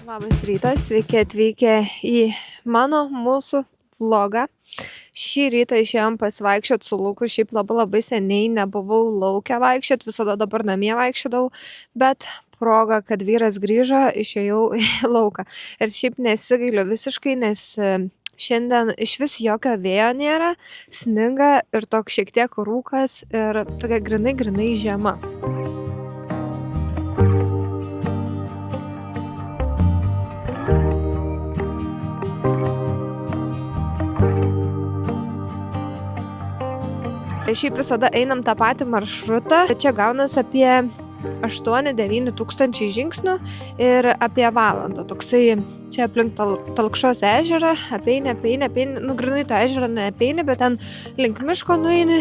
Labas rytas, sveiki atvykę į mūsų vlogą. Šį rytą išėjom pasivaikščioti su Luku, šiaip labai seniai nebuvau lauke vaikščioti, visada dabar namie vaikščiodavau, bet proga, kad vyras grįžo, išėjau į lauką. Ir šiaip nesigailiu visiškai, nes šiandien iš vis jokio vėjo nėra, sninga ir toks šiek tiek rūkas ir tokia grinai žiema. Šiaip visada einam tą patį maršrutą. Čia gaunas apie 8-9 tūkstančiai žingsnių ir apie valandą. Toksai čia aplink Talkšos ežerą, apeini, grinai tą ežerą neapeini, bet ten link miško nueini.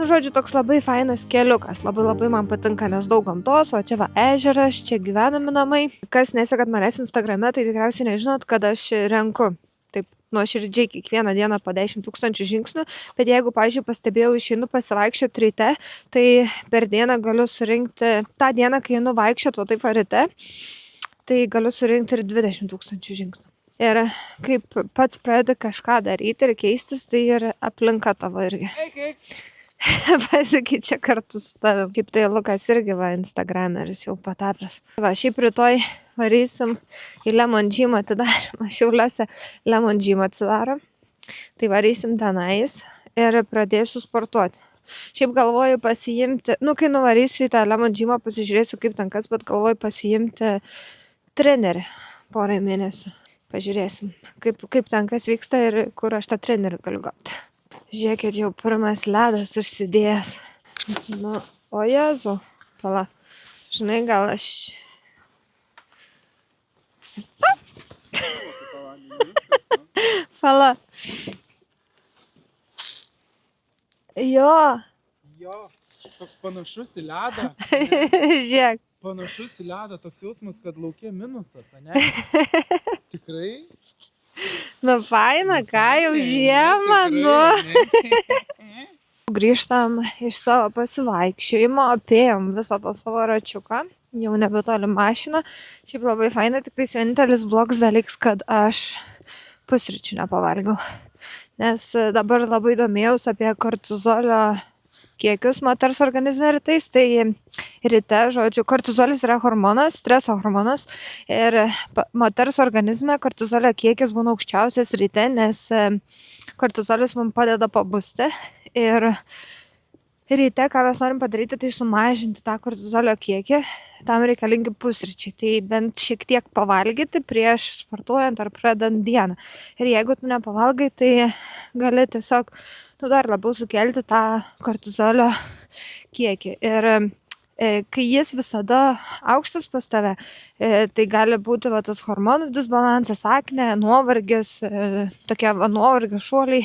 Žodžiu, toks labai fainas keliukas, labai man patinka, nes daug gamtos, o čia va ežeras, čia gyvenami namai. Kas nesekat manęs Instagrame, tai tikriausiai nežinot, kad aš renku taip nuoširdžiai kiekvieną dieną po 10 tūkstančių žingsnių, bet jeigu, pavyzdžiui, pastebėjau, išeinu pasivaikščioti ryte, tai per dieną galiu surinkti, tą dieną, kai einu vaikščioti, o taip ryte, tai galiu surinkti ir 20 tūkstančių žingsnių. Ir kaip pats pradedi kažką daryti ir keistis, tai ir aplinka tavo irgi. Pasikeičia kartu su tavim. Kaip tai Lukas irgi va Instagrameris jau patapęs. Va, šiaip rytoj varysim į Lemon Gym atidarymą. Šiauliuose Lemon Gym atsidaro. Tai varysim tenais ir pradėsiu sportuoti. Šiaip galvoju pasiimti, kai nuvarysiu į tą Lemon Gymą, pasižiūrėsiu kaip ten kas, bet galvoju pasiimti trenerį porai mėnesių. Pažiūrėsim, kaip ten kas vyksta ir kur aš tą trenerį galiu gauti. Žiūrėkit, jau pirmas ledas užsidėjęs. O Jėzu, pala. Žinai, gal aš... Pala. Jo, toks panašus į ledą. žiūrėk. Panašus į ledą, toks jausmas, kad lauke minusas, ne? Tikrai? Faina, ką jau žiemą, Grįžtam iš savo pasivaikščiojimo, apėjom visą tą savo račiuką, jau nebetoli mašiną. Šiaip labai faina, tik tai vienintelis blogas dalykas, kad aš pusryčių nepavalgiau. Nes dabar labai domėjaus apie kortizolio kiekius moters organizme rytais, tai ryte, žodžiu, kortizolis yra hormonas, streso hormonas ir moters organizme kortizolio kiekis būna aukščiausias ryte, nes kortizolis mums padeda pabusti ir ryte, ką mes norim padaryti, tai sumažinti tą kortizolio kiekį, tam reikalingi pusryčiai, tai bent šiek tiek pavalgyti prieš sportuojant ar pradant dieną. Ir jeigu tu nepavalgai, tai gali tiesiog dar labiau sukelti tą kortizolio kiekį. Ir kai jis visada aukštas pas tave, tai gali būti tas hormonų disbalansas, aknė, nuovargis, tokie nuovargio šuoliai,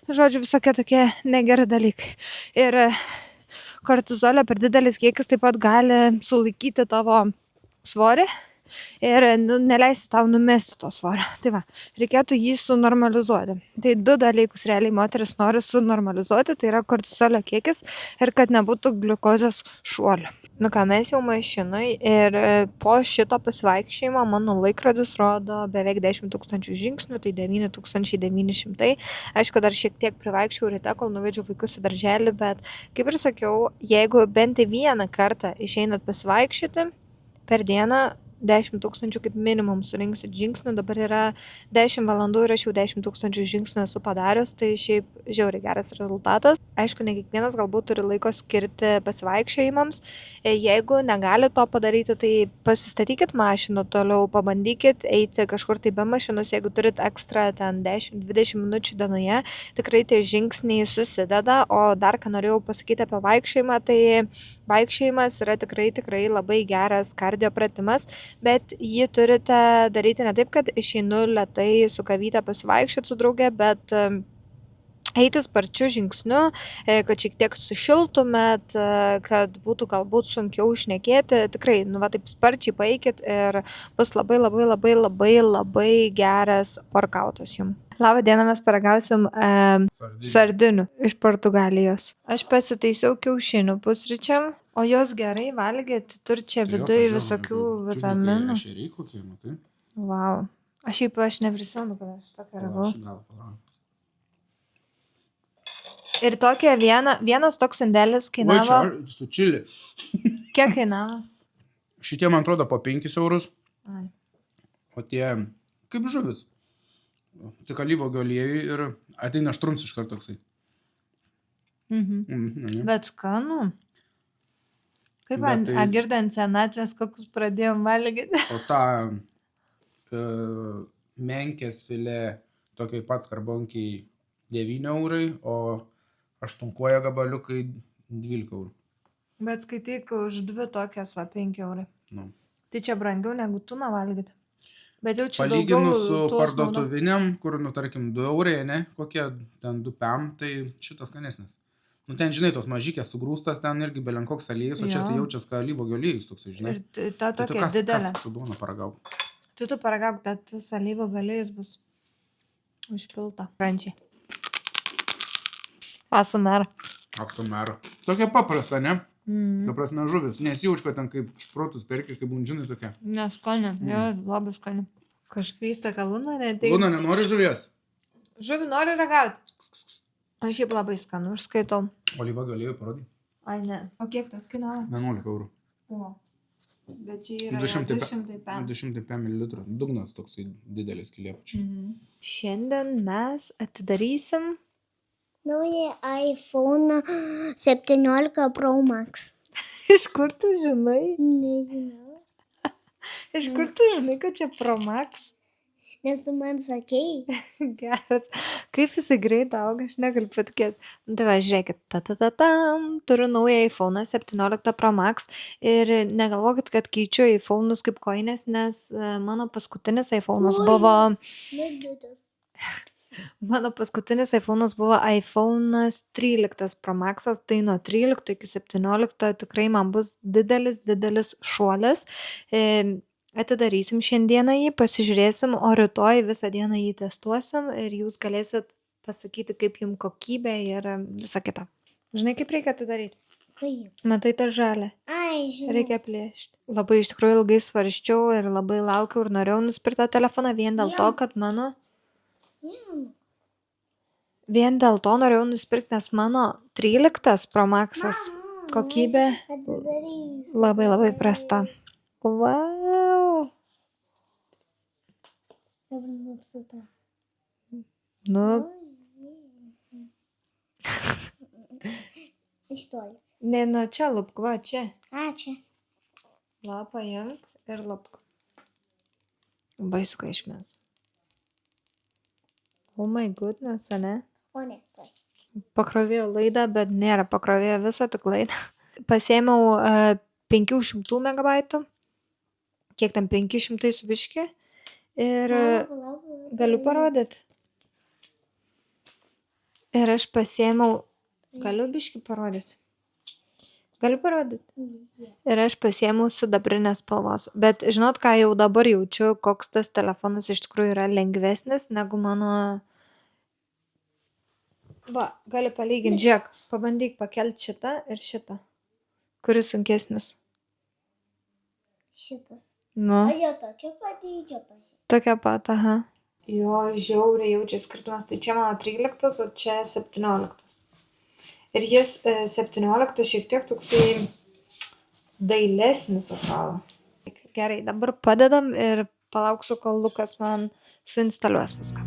žodžiu, visokie tokie negeri dalykai. Ir kortizolio per didelis kiekis taip pat gali sulaikyti tavo svorį ir neleisti tau numesti to svorio. Tai va, reikėtų jį sunormalizuoti. Tai 2 dalykus realiai moteris nori sunormalizuoti, tai yra kortizolio kiekis ir kad nebūtų gliukozės šuolių. Mes jau mašinai ir po šito pasivaikščiojimo mano laikrodis rodo beveik 10 tūkstančių žingsnių, tai 9900. Aišku, dar šiek tiek privaikščiau ryte, kol nuvedžiau vaikus į darželį, bet kaip ir sakiau, jeigu bent vieną kartą išeinat pasivaikščioti per dieną, 10 tūkstančių kaip minimum surinksit žingsnių, dabar yra 10 valandų ir aš jau 10 tūkstančių žingsnių esu padarius, tai šiaip žiauriai geras rezultatas. Aišku, ne kiekvienas galbūt turi laiko skirti pasivaikščiojimams. Jeigu negali to padaryti, tai pasistatykit mašiną toliau, pabandykit eiti kažkur tai be mašinos, jeigu turit ekstra ten 10-20 minučių dienoje, tikrai tie žingsniai susideda, o dar ką norėjau pasakyti apie vaikščiojimą, tai vaikščiojimas yra tikrai labai geras kardio pratimas, bet jį turite daryti ne taip, kad išeinu lėtai su kavyte pasivaikščioti su drauge, bet eiti sparčiu žingsniu, kad šiek tiek sušiltumėt, kad būtų galbūt sunkiau šnekėti. Tikrai, taip sparčiai paeikit ir bus labai geras workoutas jums. Labą dieną, mes paragausim Sardinių. sardinių iš Portugalijos. Aš pasitaisiau kiaušinių pusryčiam, o jos gerai valgyti, turi čia viduje visokių vitaminų. Ešeriai kokie, matai? Wow. Aš neprisimenu, kad aš tokia ragau. Aš gal palauk. Ir tokia vienas toks sandėlis Oi, kainavo. čia su čili. Kiek kainavo? Šitie, man atrodo, po 5 eurus, Ai. o tie kaip žuvis. Tik alyvuogių aliejui ir ateina štrums iš karto toksai. Ne. Bet skanu. Kaip Bet tai- girdant senatvės, kokius pradėjom valgyti. O tą menkės filė tokiai pats karbonkiai 9 eurai, o aštunkuoja gabaliukai 12 eurų. Bet skaityk, už 2 tokias 5 eurai. Nu. Tai čia brangiau negu tuna valgyti. Bet jau čia daugiau Palyginus su tuos parduotuviniam, kur, nu, tarkim, 2 eurai, ne, kokie ten 2 pem, tai šitas skanesnis. Nu, ten, žinai, tos mažykės sugrūstas, ten irgi belenkoks aliejus, o čia Jo. tai jaučias, kad alyvuogių aliejus toksai, žinai. Ir ta Tai tu tokia didelė. kas su duona paragauk? Tu paragauk, tas alyvo galėjus bus užpilta. Rančiai. Asumera. Aksomero. Tokia paprasta, ne? Ta prasme žuvis. Nesijauč, kad ten kaip šprotus perki, kaip blundžinai tokia. Neskonė, jo, labai skonė. Kažkaista kalūna, ne? Tai Luna, nenori žuvies? žuvį nori ragauti. Aš šiaip labai skanu, užskaitau. Alyvuogių aliejų parodai. Ai, ne. O kiek tas kainavo? 11 eurų. O. Bet čia yra 200 200 205 ml. Dugnas toksai didelis kilėpučiai. Šiandien mes atidarysim. Naują iPhone 17 Pro Max. Iš kur tu žinai? Nežinau. Iš kur tu žinai, kad čia Pro Max? Nes tu man sakei. Geras. Kaip jisai greit auga, aš negaliu patikėti. Nu, tai va, žiūrėkit. Turiu naują iPhone 17 Pro Max ir negalvokit, kad keičiu iPhone'us kaip koinės, nes mano paskutinis iPhone'as buvo... Negliudas. Mano paskutinis iPhone'as buvo iPhone'as 13 Pro Max'as, tai nuo 13 iki 17 tikrai man bus didelis šuolis. Atidarysim šiandieną jį, pasižiūrėsim, o rytoj visą dieną jį testuosim ir jūs galėsit pasakyti, kaip jums kokybė ir visa kita. Žinai, kaip reikia atidaryti? Kaip? Matai tą žalę? Ai, žinau. Reikia plėšti. Labai iš tikrųjų ilgai svarsčiau ir labai laukiau ir norėjau nusipirkti tą telefoną vien dėl to, kad mano... Vien dėl to norėjau nusipirkti, nes mano 13 Pro Max'as kokybė Atidarys. labai prasta. Wow. Dabar nupsuta. Nu, Iš toli. ne, nu čia lupk, va, čia. Ačiū. Lapą imk ir lupk. Baisko išmės. Oh my goodness, ane? O ne, tai. Pakrovėjau laidą, bet nėra pakrovėjo viso, tik laidą. Pasėmiau 500 megabaitų. Kiek tam 500 su biški. Ir galiu parodyti. Ir aš pasėmiau... Galiu biški parodyti. Galiu parodyti. Ir aš pasėmiau sidabrinės spalvos. Bet žinot, ką jau dabar jaučiu, koks tas telefonas iš tikrųjų yra lengvesnis negu mano... Va, gali palyginti, žiūrėk, pabandyk pakelti šitą ir šitą. Kuris sunkesnis? Šitas. Nu, O jo tokia patydžia pažiūrėjau. tokia pat, aha. Jo, žiauriai jaučia skirtumas. Tai čia mano 13, o čia 17. Ir jis 17 šiek tiek toksai dailesnis atrodo. Gerai, dabar padedam ir palauksiu, kol Lukas man suinstaliuos viską.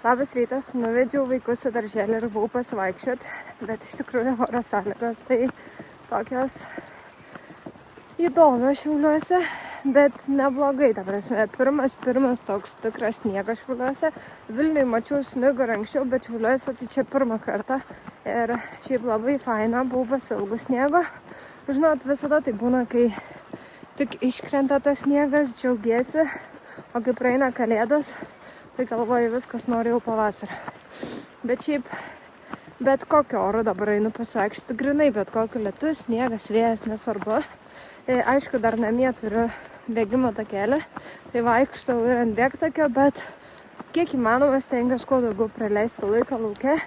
Labas rytas, nuvedžiau vaikus į darželį ir buvau pasivaikščiot, bet iš tikrųjų oro sąlygos tai tokios įdomios Šiauliuose, bet neblogai, ta prasme, pirmas toks tikras sniegas Šiauliuose. Vilniui mačiau snigo ir anksčiau, bet Šiauliuose tai čia pirmą kartą ir šiaip labai faina, buvau pasiilgus sniego. Žinot, visada tai būna, kai tik iškrenta tas sniegas, džiaugiesi, o kai praeina kalėdos, tai galvoju, viskas noriu jau pavasario. Bet šiaip, bet kokio oro dabar einu pasivaikščioti, grinai, bet kokio lietus, sniegas, vėjas, nesvarbu. Aišku, dar namie turiu bėgimo takelį, tai vaikštau ir ant bėgtakio, bet kiek įmanoma stengiuosi kuo daugiau praleisti laiką lauke,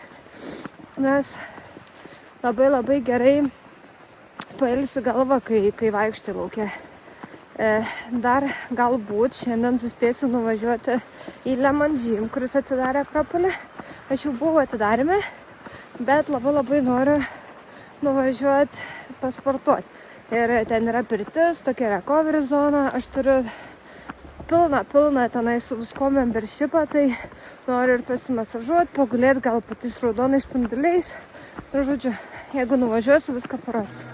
nes labai gerai pailsi galva, kai vaikštai lauke. Dar galbūt šiandien suspėsiu nuvažiuoti į Lemon Gym, kuris atsidarė Akropolį. Aš jau buvau atidarime, bet labai noriu nuvažiuoti pasportuoti. Ir ten yra pirtis, tokia recovery zona. Aš turiu pilną tenai su visko membershipą, tai noriu ir pasimasažuoti, pagulėti gal po tais raudonais spinduliais. Ir žodžiu, jeigu nuvažiuosiu, viską parodysiu.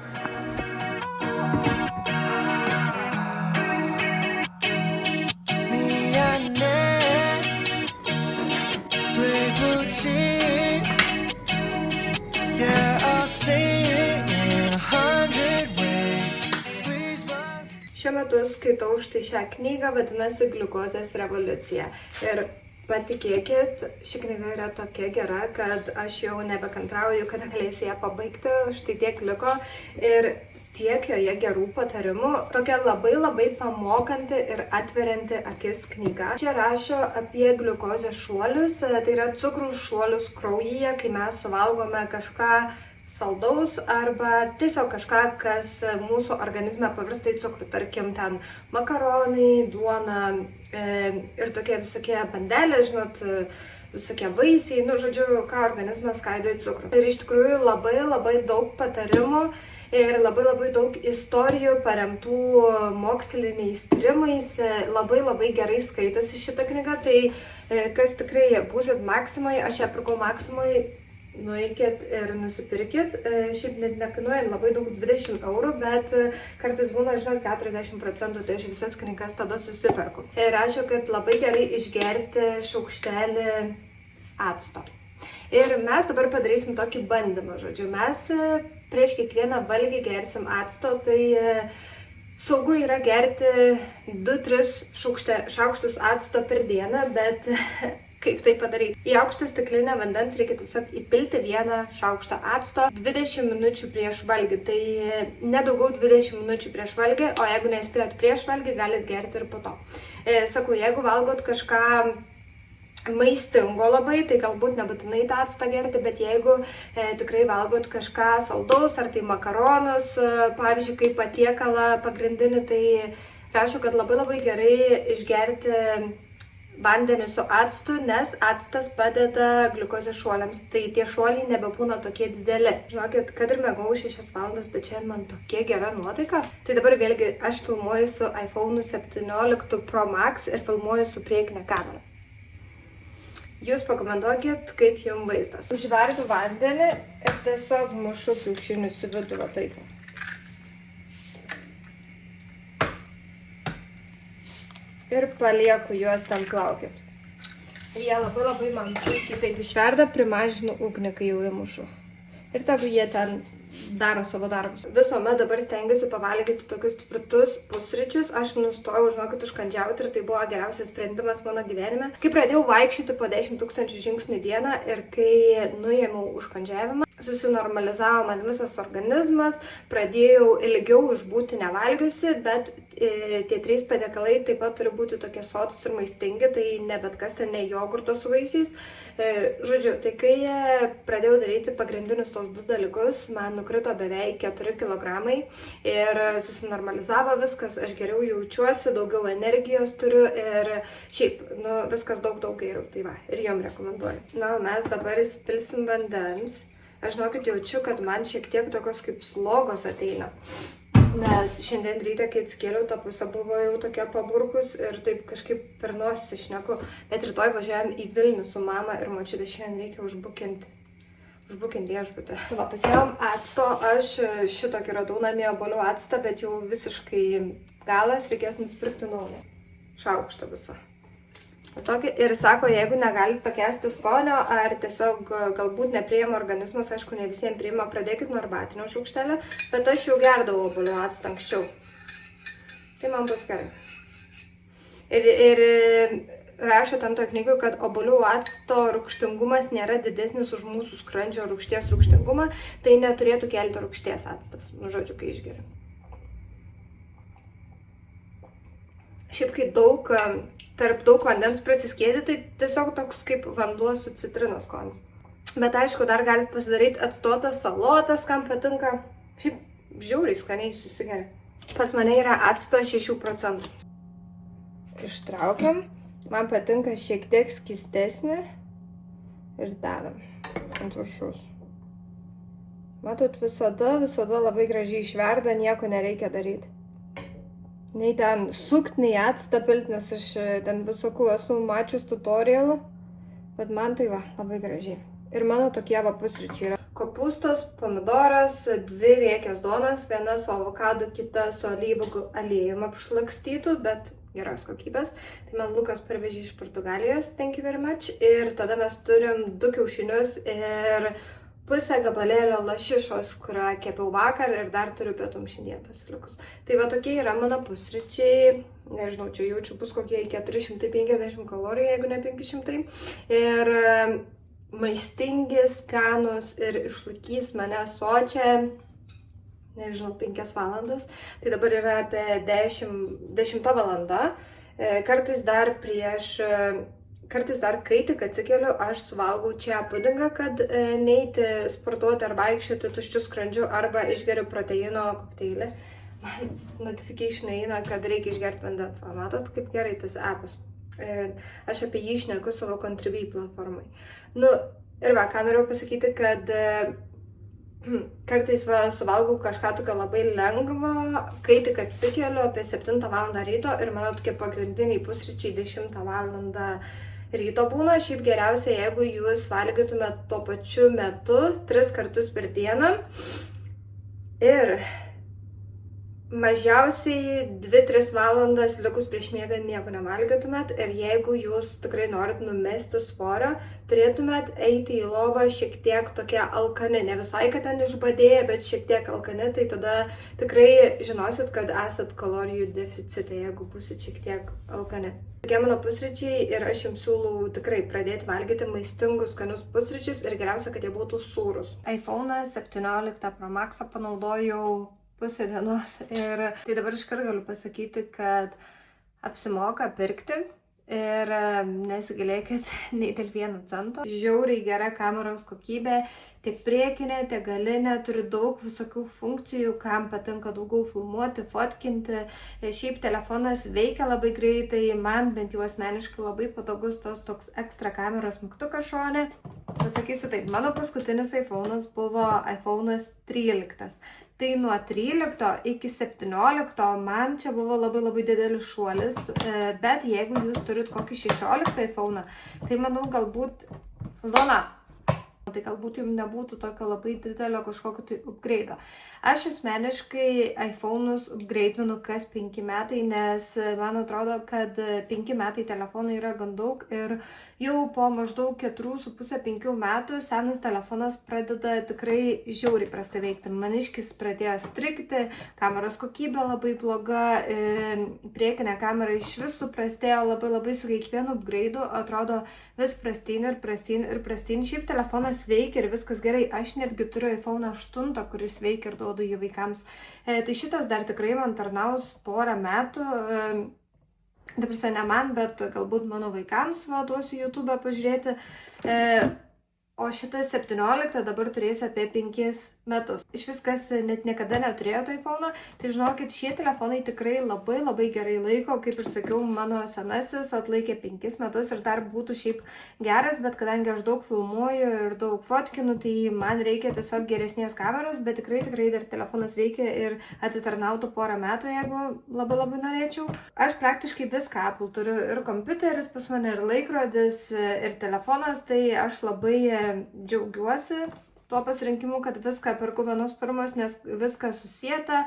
Šiuo metu skaitau štai šią knygą, vadinasi Gliukozės revoliucija. Ir patikėkit, ši knyga yra tokia gera, kad aš jau nebekantrauju, kada galėsiu ją pabaigti, štai tiek liko. Ir tiek joje gerų patarimų. Tokia labai pamokanti ir atverianti akis knyga. Čia rašo apie gliukozės šuolius, tai yra cukrų šuolius kraujyje, kai mes suvalgome kažką saldaus arba tiesiog kažką, kas mūsų organizme pavirsta į cukrų. Tarkim, ten makaronai, duona ir tokie visokie bandelės, žinot, visokie vaisiai, žodžiu, ką organizmas skaido į cukrų. Ir iš tikrųjų labai daug patarimų ir labai daug istorijų paremtų moksliniais tyrimais. Labai gerai skaitosi šitą knygą, tai kas tikrai būsit Maksimoj, aš ją pirkau Maksimoj, nueikit ir nusipirkit. Šiaip net nekainuoja labai daug, 20 €, bet kartais būna, žinot, 40%, tai aš visas knygas tada susiperku. Ir rašo, kad labai gerai išgerti šaukštelį acto. Ir mes dabar padarysim tokį bandymą, žodžiu. Mes prieš kiekvieną valgį gersim acto, tai saugu yra gerti 2-3 šaukštus acto per dieną, bet kaip tai padaryti? Į aukštą stiklinę vandens reikia tiesiog įpilti 1 šaukštą acto 20 minučių prieš valgį. Tai nedaugiau 20 minučių prieš valgį, o jeigu nespėjot prieš valgį, galit gerti ir po to. Sakau, jeigu valgot kažką maistingo labai, tai galbūt nebūtinai tą actą gerti, bet jeigu tikrai valgot kažką saldaus, ar tai makaronus, pavyzdžiui, kaip patiekalą pagrindinį, tai rašo, kad labai gerai išgerti vandenį su actu, nes actas padeda gliukozės šuoliams, tai tie šuoliai nebebūna tokie dideli. Žinokit, kad ir mėgau 6 valandas, bet šiandien man tokia gera nuotaika. Tai dabar vėlgi aš filmuoju su iPhone 17 Pro Max ir filmuoju su priekinė kamera. Jūs pakomentuokit, kaip jums vaizdas. Užverdu vandenį ir tiesiog mušu kiaušinius į vidų, va taip. Ir palieku juos ten plaukiot. Jie labai man puikiai taip išverda, primažinu ugnį, kai jau įmušu. Ir tegu jie ten daro savo darbus. Visuomet dabar stengiuosi pavalgyti tokius tvirtus pusryčius. Aš nustojau, žinokit, užkandžiauti ir tai buvo geriausias sprendimas mano gyvenime. Kai pradėjau vaikščioti po 10 000 žingsnių dieną ir kai nuėmiau užkandžiavimą, susinormalizavo man visas organizmas, pradėjau ilgiau išbūti nevalgiusi, bet tie 3 patiekalai taip pat turi būti tokie sotus ir maistingi, tai ne bet kas, ne jogurto su vaisiais. Žodžiu, tai kai pradėjau daryti pagrindinius tos 2 dalykus, man nukrito beveik 4 kilogramai ir susinormalizavo viskas, aš geriau jaučiuosi, daugiau energijos turiu ir šiaip, viskas daug geriau, tai va, ir jom rekomenduoju. Mes dabar įsipilsim vandens. Aš žinokit, jaučiu, kad man šiek tiek tokios kaip slogos ateina. Nes šiandien ryte, kai atsikėliau, ta pusė buvo jau tokia paburkus ir taip kažkaip per nosį šneku. Bet rytoj važiuojam į Vilnių su mama ir močiutė, šiandien reikia užbukinti viešbutį. Va, pasiėmėm acto, aš šitokį radau namie obuolių actą, bet jau visiškai galas, reikės nusipirkti naują. Šaukštą visą. Tokį, ir sako, jeigu negalit pakęsti skonio ar tiesiog galbūt nepriima organizmas, aišku, ne visiems priima, pradėkit nuo arbatinio šaukštelio, bet aš jau gerdavau obuolių actą anksčiau. Tai man bus gerai. Ir rašo tam toj knygų, kad obuolių acto rūgštingumas nėra didesnis už mūsų skrandžio rūgšties rūgštingumą, tai neturėtų kelti rūgšties actas, nu žodžiu, kai išgeri. Šiaip kai tarp daug vandens prasiskėdi, tai tiesiog toks kaip vanduo su citrinos skonis. Bet aišku, dar galite pasidaryti atstotas salotas, kam patinka. Šiaip žiauriai skaniai susigeria. Pas mane yra acto 6%. Ištraukiam. Man patinka šiek tiek skystesnį. Ir dedam ant viršaus. Matot, visada labai gražiai išverda, nieko nereikia daryti. Nei ten sukt, nei actą pilt, nes aš ten visokių esu mačius tutorialų, bet man tai va, labai gražiai. Ir mano tokie va pusryčiai yra. Kopūstas, pomidoras, 2 riekės duonos, viena su avokadu, kita su alyvuogių aliejum apšlakstytų, bet geros kokybės. Tai man Lukas parvežė iš Portugalijos, thank you very much. Ir tada mes turim 2 kiaušinius ir pusę gabalėlio lašišos, kurią kepiau vakar ir dar turiu pietum šiandien pasilikus. Tai va tokie yra mano pusryčiai, nežinau, čia jaučiu bus kokie 450 kalorijų, jeigu ne 500. Ir maistingi, skanus ir išlaikys mane sočią, nežinau, 5 valandas. Tai dabar yra apie 10 valanda. Kartais dar kai tik atsikeliu, aš suvalgau čia pudingą, kad neiti sportuoti ar vaikščioti tuščiu skrandžiu arba išgeriu proteino kokteilį. Man notification eina, kad reikia išgerti vandens. Va, matot, kaip gerai tas appas. Aš apie jį šneku savo Contribui platformai. Nu, ir va, ką norėjau pasakyti, kad kartais va, suvalgau kažką tokio labai lengva, kai tik atsikeliu apie 7 val. Ryto ir mano tokie pagrindiniai pusryčiai 10 val. Ryto būna. Šiaip geriausia, jeigu jūs valgytumėt tuo pačiu metu 3 kartus per dieną ir mažiausiai 2-3 valandas likus prieš miegą nieko nevalgytumėt ir jeigu jūs tikrai norit numesti svorio, turėtumėt eiti į lovą šiek tiek tokie alkani, ne visai, kad ten išbadėję, bet šiek tiek alkani, tai tada tikrai žinosit, kad esat kalorijų deficite, jeigu būsit šiek tiek alkani. Tokie mano pusryčiai ir aš jums siūlau tikrai pradėti valgyti maistingus, skanius pusryčius ir geriausia, kad jie būtų sūrus. iPhone 17 Pro Max panaudojau pusę dienos ir tai dabar iškart galiu pasakyti, kad apsimoka pirkti ir nesigailėkit nei dėl 1 cento. Žiauriai gera kameros kokybė, tiek priekinė, tiek galinė, turi daug visokių funkcijų, kam patinka daugiau filmuoti, fotkinti. Šiaip telefonas veikia labai greitai, man bent jau asmeniškai labai patogus tos toks ekstra kameros mygtukas šone. Pasakysiu taip, mano paskutinis iPhone'as buvo iPhone'as 13. Tai nuo 13 iki 17 man čia buvo labai didelis šuolis, bet jeigu jūs turit kokį 16 iPhone'ą, tai manau galbūt, tai galbūt jums nebūtų tokio labai didelio kažkokio tai upgrade'o. Aš asmeniškai iPhone'us upgrade'inu kas 5 metai, nes man atrodo, kad 5 metai telefonai yra gan daug ir jau po maždaug 4,5-5 metų senas telefonas pradeda tikrai žiauriai prastai veikti. Maniškis pradėjo strigti, kameros kokybė labai bloga, priekinė kamera iš vis suprastėjo labai su kiekvienu upgrade'u, atrodo vis prastyn. Šiaip telefonas veikia ir viskas gerai. Aš netgi turiu iPhone 8, kuris veikia ir duodu jų vaikams. Tai šitas dar tikrai man tarnaus porą metų. Dabar ne man, bet galbūt mano vaikams duosiu YouTube pažiūrėti. O šitas 17 dabar turėsiu apie 5 metus. Iš viskas net niekada neturėjo to iPhone, tai žinokit, šie telefonai tikrai labai gerai laiko, kaip ir sakiau, mano senasis atlaikė 5 metus ir dar būtų šiaip geras, bet kadangi aš daug filmuoju ir daug fotkinu, tai man reikia tiesiog geresnės kameros, bet tikrai dar telefonas veikia ir atitarnautų porą metų, jeigu labai norėčiau. Aš praktiškai viską Apple turiu, ir kompiuteris pas mane, ir laikrodis, ir telefonas, tai aš labai džiaugiuosi tuo pasirinkimu, kad viską perku vienos firmos, nes viskas susieta,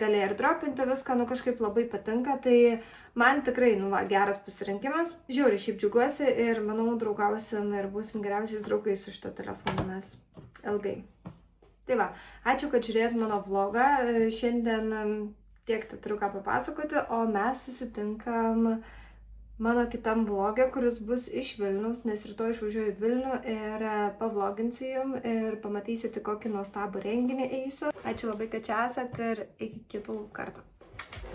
gali ir dropinti viską, kažkaip labai patinka, tai man tikrai, geras pasirinkimas. Žiauriai šiaip džiaugiuosi ir manau, draugausim ir būsim geriausiais draugais su šito telefonu, mes ilgai. Tai va, ačiū, kad žiūrėjot mano vlogą, šiandien tiek turiu ką papasakoti, o mes susitinkam mano kitam vlogė, kuris bus iš Vilniaus, nes rytoj išvažiuoju į Vilnių ir pavloginsiu jum ir pamatysite, kokį nuostabų renginį eisiu. Ačiū labai, kad čia esat ir iki kitų kartų.